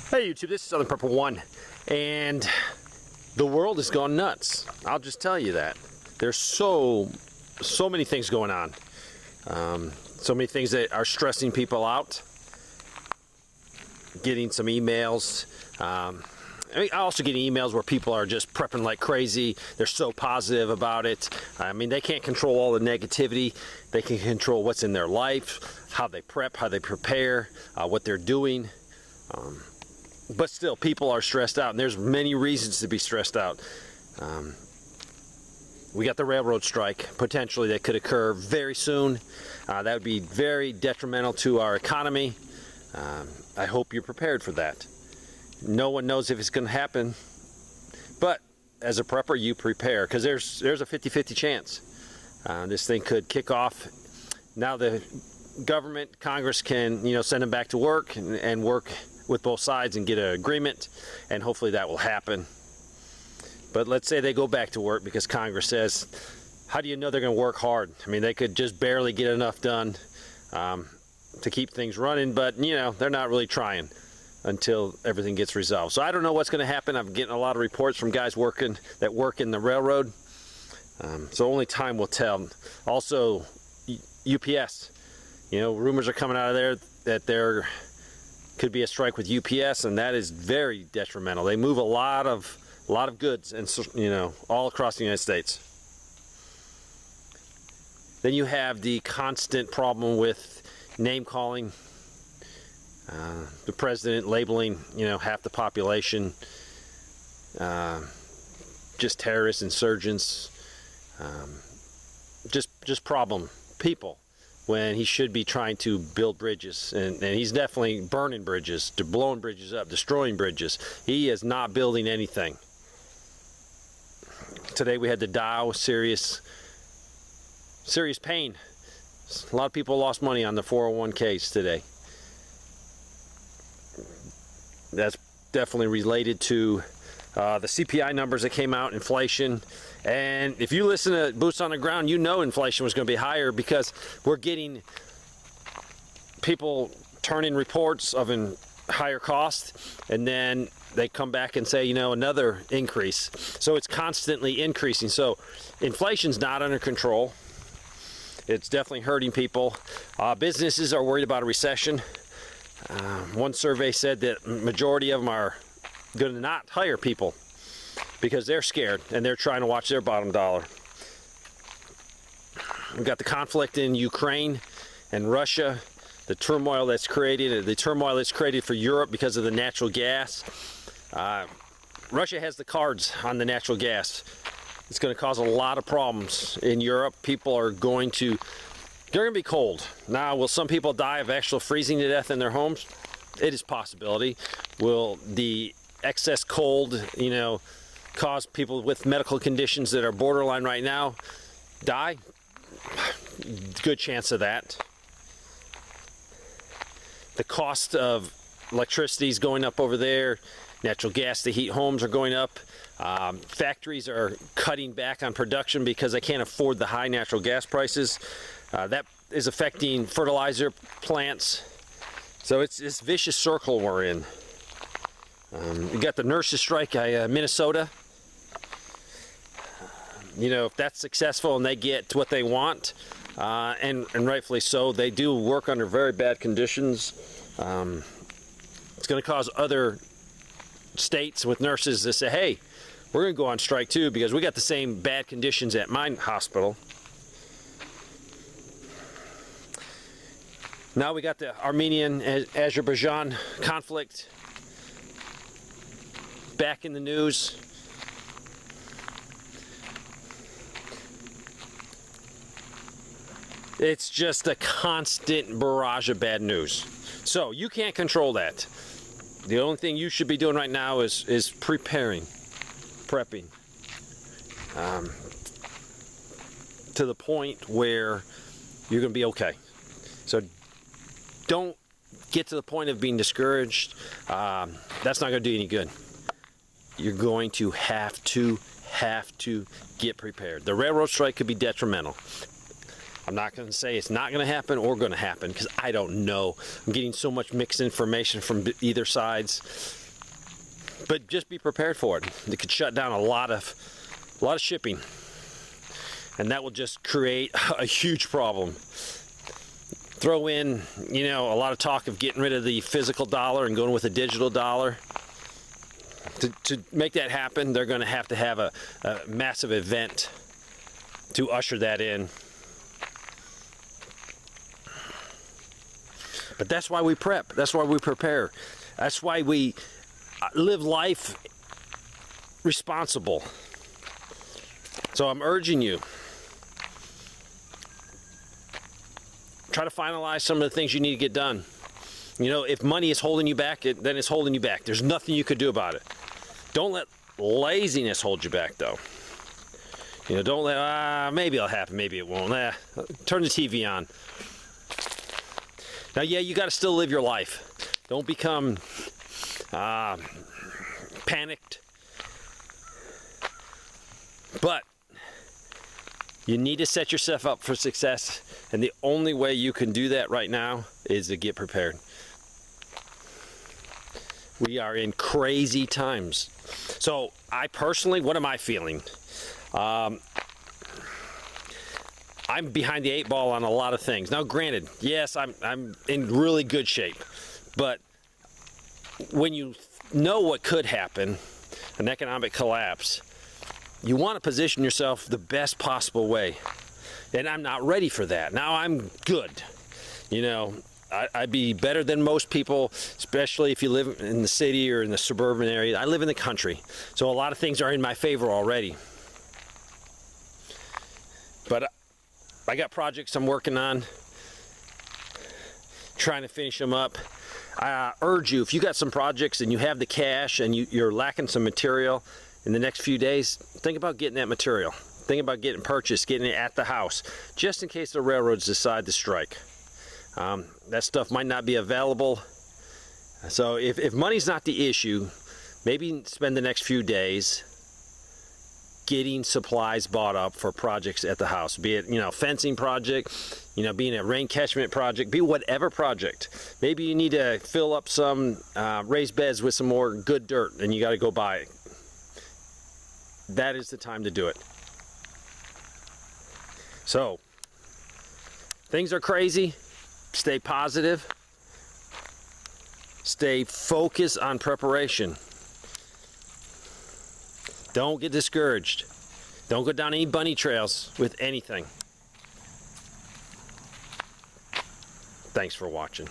Hey YouTube, this is Southern Prepper 1, and the world has gone nuts. I'll just tell you that. There's so many things going on. So many things that are stressing people out. Getting some emails. I also get emails where people are just prepping like crazy. They're so positive about it. I mean, they can't control all the negativity. They can control what's in their life, how they prep, how they prepare, what they're doing. But still, people are stressed out, and there's many reasons to be stressed out. We got the railroad strike, potentially, that could occur very soon. That would be very detrimental to our economy. I hope you're prepared for that. No one knows if it's going to happen, but as a prepper, you prepare, because there's a 50-50 chance. This thing could kick off. Now the government, Congress can, send them back to work and work with both sides and get an agreement, and hopefully that will happen. But let's say they go back to work because Congress says, how do you know they're going to work hard? I mean, they could just barely get enough done to keep things running, but they're not really trying until everything gets resolved. So I don't know what's going to happen. I'm getting a lot of reports from guys that work in the railroad. So only time will tell. Also, UPS, rumors are coming out of there that there could be a strike with UPS, and that is very detrimental. They move a lot of goods, and all across the United States. Then you have the constant problem with name calling. The president labeling, half the population just terrorists, insurgents, just problem people, when he should be trying to build bridges, and he's definitely burning bridges, blowing bridges up, destroying bridges. He is not building anything. Today we had the Dow, serious pain. A lot of people lost money on the 401ks today. That's definitely related to the CPI numbers that came out, inflation. And if you listen to Boots on the Ground, inflation was going to be higher, because we're getting people turning reports of a higher cost, and then they come back and say, another increase. So it's constantly increasing. So inflation's not under control. It's definitely hurting people. Businesses are worried about a recession. One survey said that majority of them are going to not hire people because they're scared and they're trying to watch their bottom dollar. We've got the conflict in Ukraine and Russia, the turmoil that's created for Europe because of the natural gas. Russia has the cards on the natural gas. It's going to cause a lot of problems in Europe. People are going to be cold. Now, will some people die of actual freezing to death in their homes? It is a possibility. Will the excess cold, cause people with medical conditions that are borderline right now die? Good chance of that. The cost of electricity is going up over there. Natural gas to heat homes are going up. Factories are cutting back on production because they can't afford the high natural gas prices. That is affecting fertilizer plants. So it's this vicious circle we're in. You got the nurses strike in Minnesota. If that's successful and they get what they want, and rightfully so, they do work under very bad conditions. It's going to cause other states with nurses to say, hey, we're going to go on strike too, because we got the same bad conditions at my hospital. Now we got the Armenian-Azerbaijan conflict back in the news. It's just a constant barrage of bad news. So you can't control that. The only thing you should be doing right now is prepping. To the point where you're going to be okay. So don't get to the point of being discouraged. That's not going to do you any good. You're going to have to get prepared. The railroad strike could be detrimental. I'm not going to say it's not going to happen or going to happen, because I don't know. I'm getting so much mixed information from either sides. But just be prepared for it. It could shut down a lot of shipping, and that will just create a huge problem. Throw in, you know, a lot of talk of getting rid of the physical dollar and going with a digital dollar. To make that happen, they're going to have a massive event to usher that in. But that's why we prep. That's why we prepare. That's why we live life responsible. So I'm urging you, try to finalize some of the things you need to get done. You know, if money is holding you back, then it's holding you back. There's nothing you could do about it. Don't let laziness hold you back, though. You know, don't let, maybe it'll happen, maybe it won't. Turn the TV on. Now, yeah, you got to still live your life. Don't become panicked. But you need to set yourself up for success, and the only way you can do that right now is to get prepared. We are in crazy times. So I personally, what am I feeling? I'm behind the 8 ball on a lot of things. Now, granted, yes, I'm in really good shape, but when you know what could happen, an economic collapse, you want to position yourself the best possible way. And I'm not ready for that. Now I'm good. You know, I'd be better than most people, especially if you live in the city or in the suburban area. I live in the country, so a lot of things are in my favor already. But I got projects I'm working on, trying to finish them up. I urge you, if you got some projects and you have the cash and you're lacking some material in the next few days, think about getting that material. Think about getting purchased, getting it at the house, just in case the railroads decide to strike. That stuff might not be available. So if money's not the issue, maybe spend the next few days getting supplies bought up for projects at the house. Be it, you know, fencing project, you know, being a rain catchment project, be whatever project. Maybe you need to fill up some raised beds with some more good dirt and you got to go buy it. That is the time to do it. So, things are crazy. Stay positive. Stay focused on preparation. Don't get discouraged. Don't go down any bunny trails with anything. Thanks for watching.